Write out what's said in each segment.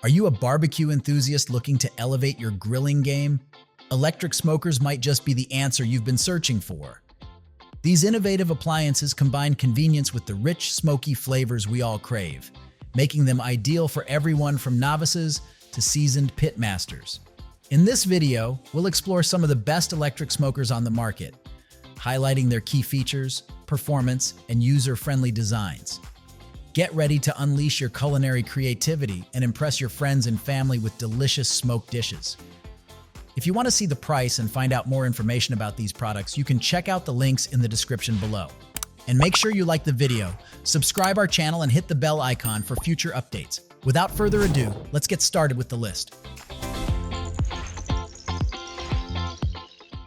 Are you a barbecue enthusiast looking to elevate your grilling game? Electric smokers might just be the answer you've been searching for. These innovative appliances combine convenience with the rich, smoky flavors we all crave, making them ideal for everyone from novices to seasoned pit masters. In this video, we'll explore some of the best electric smokers on the market, highlighting their key features, performance, and user-friendly designs. Get ready to unleash your culinary creativity and impress your friends and family with delicious smoked dishes. If you want to see the price and find out more information about these products, you can check out the links in the description below. And make sure you like the video, subscribe our channel, and hit the bell icon for future updates. Without further ado, let's get started with the list.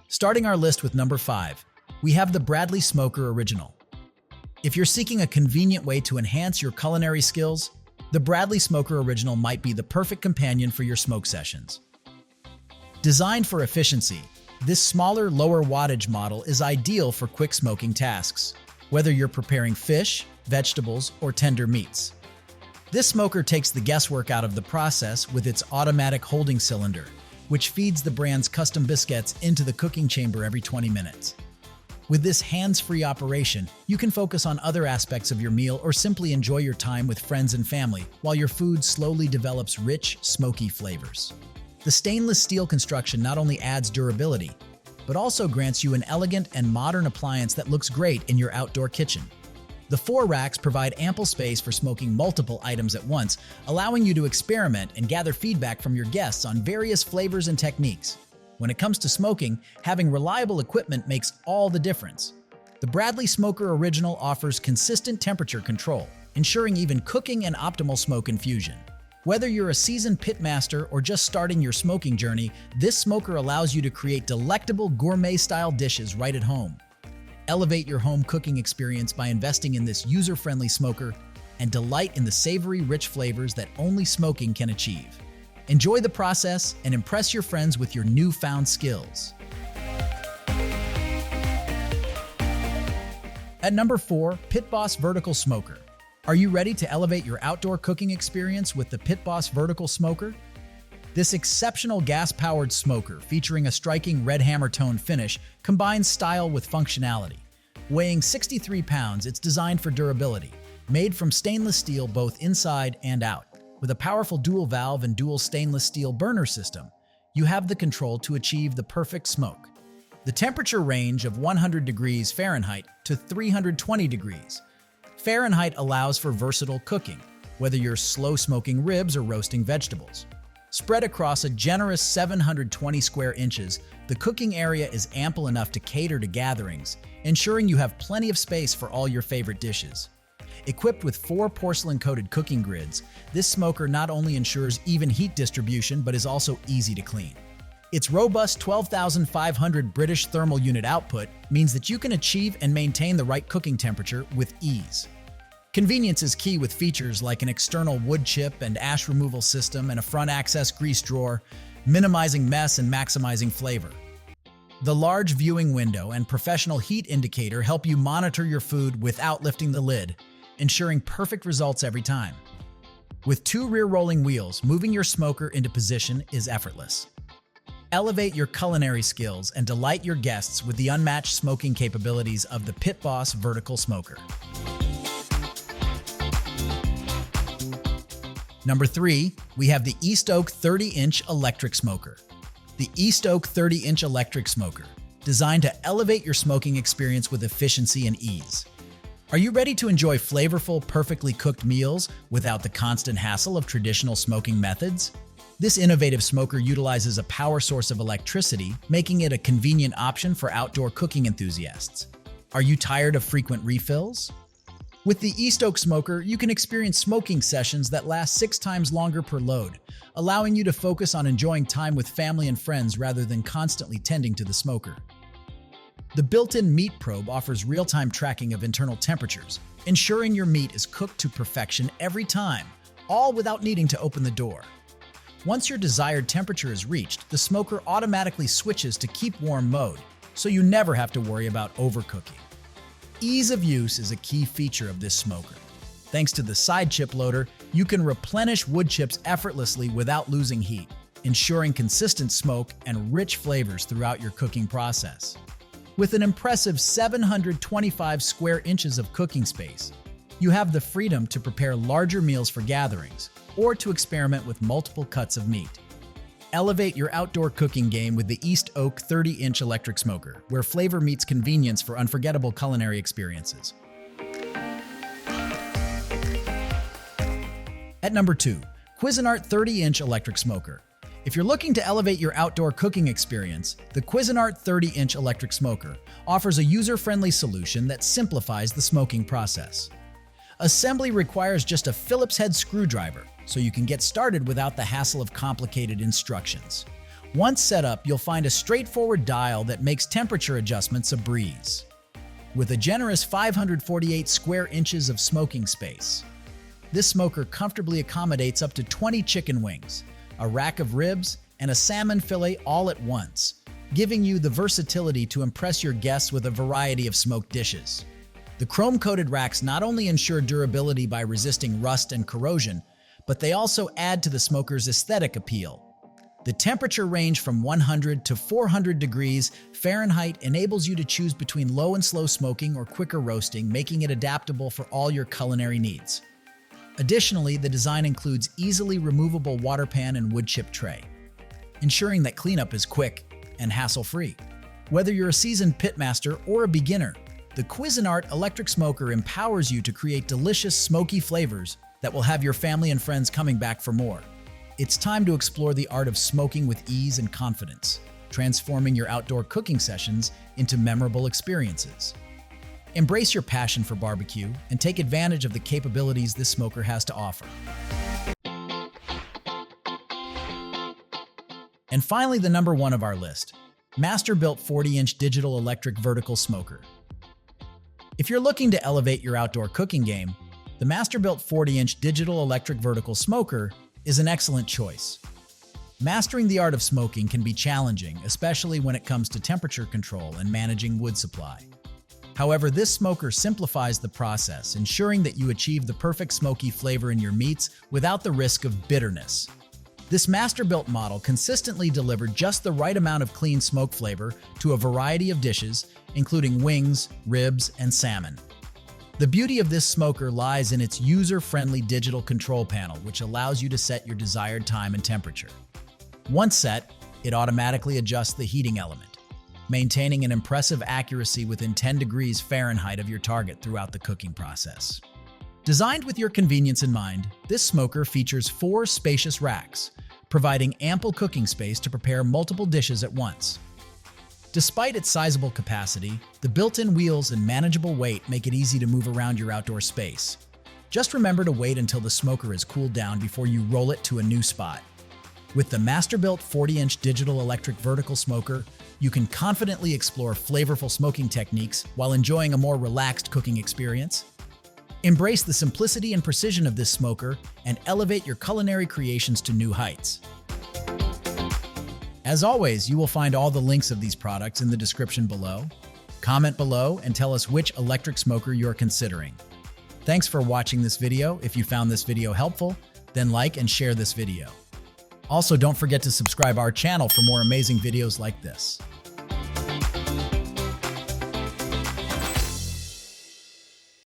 Starting our list with number 5, we have the Bradley Smoker Original. If you're seeking a convenient way to enhance your culinary skills, the Bradley Smoker Original might be the perfect companion for your smoke sessions. Designed for efficiency, this smaller, lower wattage model is ideal for quick smoking tasks, whether you're preparing fish, vegetables, or tender meats. This smoker takes the guesswork out of the process with its automatic holding cylinder, which feeds the brand's custom biscuits into the cooking chamber every 20 minutes. With this hands-free operation, you can focus on other aspects of your meal or simply enjoy your time with friends and family while your food slowly develops rich, smoky flavors. The stainless steel construction not only adds durability, but also grants you an elegant and modern appliance that looks great in your outdoor kitchen. The 4 racks provide ample space for smoking multiple items at once, allowing you to experiment and gather feedback from your guests on various flavors and techniques. When it comes to smoking, having reliable equipment makes all the difference. The Bradley Smoker Original offers consistent temperature control, ensuring even cooking and optimal smoke infusion. Whether you're a seasoned pitmaster or just starting your smoking journey, this smoker allows you to create delectable gourmet-style dishes right at home. Elevate your home cooking experience by investing in this user-friendly smoker and delight in the savory, rich flavors that only smoking can achieve. Enjoy the process and impress your friends with your newfound skills. At number 4, Pit Boss Vertical Smoker. Are you ready to elevate your outdoor cooking experience with the Pit Boss Vertical Smoker? This exceptional gas-powered smoker, featuring a striking red hammer tone finish, combines style with functionality. Weighing 63 pounds, it's designed for durability, made from stainless steel both inside and out. With a powerful dual valve and dual stainless steel burner system, you have the control to achieve the perfect smoke. The temperature range of 100 degrees Fahrenheit to 320 degrees Fahrenheit allows for versatile cooking, whether you're slow smoking ribs or roasting vegetables. Spread across a generous 720 square inches, the cooking area is ample enough to cater to gatherings, ensuring you have plenty of space for all your favorite dishes. Equipped with 4 porcelain-coated cooking grids, this smoker not only ensures even heat distribution but is also easy to clean. Its robust 12,500 British thermal unit output means that you can achieve and maintain the right cooking temperature with ease. Convenience is key with features like an external wood chip and ash removal system and a front access grease drawer, minimizing mess and maximizing flavor. The large viewing window and professional heat indicator help you monitor your food without lifting the lid, ensuring perfect results every time. With 2 rear rolling wheels, moving your smoker into position is effortless. Elevate your culinary skills and delight your guests with the unmatched smoking capabilities of the Pit Boss Vertical Smoker. Number 3, we have the East Oak 30-inch Electric Smoker. The East Oak 30-inch Electric Smoker, designed to elevate your smoking experience with efficiency and ease. Are you ready to enjoy flavorful, perfectly cooked meals without the constant hassle of traditional smoking methods? This innovative smoker utilizes a power source of electricity, making it a convenient option for outdoor cooking enthusiasts. Are you tired of frequent refills? With the East Oak Smoker, you can experience smoking sessions that last 6 times longer per load, allowing you to focus on enjoying time with family and friends rather than constantly tending to the smoker. The built-in meat probe offers real-time tracking of internal temperatures, ensuring your meat is cooked to perfection every time, all without needing to open the door. Once your desired temperature is reached, the smoker automatically switches to keep warm mode, so you never have to worry about overcooking. Ease of use is a key feature of this smoker. Thanks to the side chip loader, You can replenish wood chips effortlessly without losing heat, ensuring consistent smoke and rich flavors throughout your cooking process. With an impressive 725 square inches of cooking space, you have the freedom to prepare larger meals for gatherings or to experiment with multiple cuts of meat. Elevate your outdoor cooking game with the East Oak 30-inch electric smoker, where flavor meets convenience for unforgettable culinary experiences. At number 2, Cuisinart 30-inch electric smoker. If you're looking to elevate your outdoor cooking experience, the Cuisinart 30-inch electric smoker offers a user-friendly solution that simplifies the smoking process. Assembly requires just a Phillips head screwdriver, so you can get started without the hassle of complicated instructions. Once set up, you'll find a straightforward dial that makes temperature adjustments a breeze. With a generous 548 square inches of smoking space, this smoker comfortably accommodates up to 20 chicken wings, a rack of ribs, and a salmon fillet all at once, giving you the versatility to impress your guests with a variety of smoked dishes. The chrome-coated racks not only ensure durability by resisting rust and corrosion, but they also add to the smoker's aesthetic appeal. The temperature range from 100 to 400 degrees Fahrenheit enables you to choose between low and slow smoking or quicker roasting, making it adaptable for all your culinary needs. Additionally, the design includes easily removable water pan and wood chip tray, ensuring that cleanup is quick and hassle-free. Whether you're a seasoned pitmaster or a beginner, the Cuisinart electric smoker empowers you to create delicious, smoky flavors that will have your family and friends coming back for more. It's time to explore the art of smoking with ease and confidence, transforming your outdoor cooking sessions into memorable experiences. Embrace your passion for barbecue and take advantage of the capabilities this smoker has to offer. And finally, the number 1 of our list, Masterbuilt 40-inch digital electric vertical smoker. If you're looking to elevate your outdoor cooking game, the Masterbuilt 40-inch digital electric vertical smoker is an excellent choice. Mastering the art of smoking can be challenging, especially when it comes to temperature control and managing wood supply. However, this smoker simplifies the process, ensuring that you achieve the perfect smoky flavor in your meats without the risk of bitterness. This Masterbuilt model consistently delivered just the right amount of clean smoke flavor to a variety of dishes, including wings, ribs, and salmon. The beauty of this smoker lies in its user-friendly digital control panel, which allows you to set your desired time and temperature. Once set, it automatically adjusts the heating element, maintaining an impressive accuracy within 10 degrees Fahrenheit of your target throughout the cooking process. Designed with your convenience in mind, this smoker features 4 spacious racks, providing ample cooking space to prepare multiple dishes at once. Despite its sizable capacity, the built-in wheels and manageable weight make it easy to move around your outdoor space. Just remember to wait until the smoker is cooled down before you roll it to a new spot. With the Masterbuilt 40-inch digital electric vertical smoker, you can confidently explore flavorful smoking techniques while enjoying a more relaxed cooking experience. Embrace the simplicity and precision of this smoker and elevate your culinary creations to new heights. As always, you will find all the links of these products in the description below. Comment below and tell us which electric smoker you're considering. Thanks for watching this video. If you found this video helpful, then like and share this video. Also, don't forget to subscribe our channel for more amazing videos like this.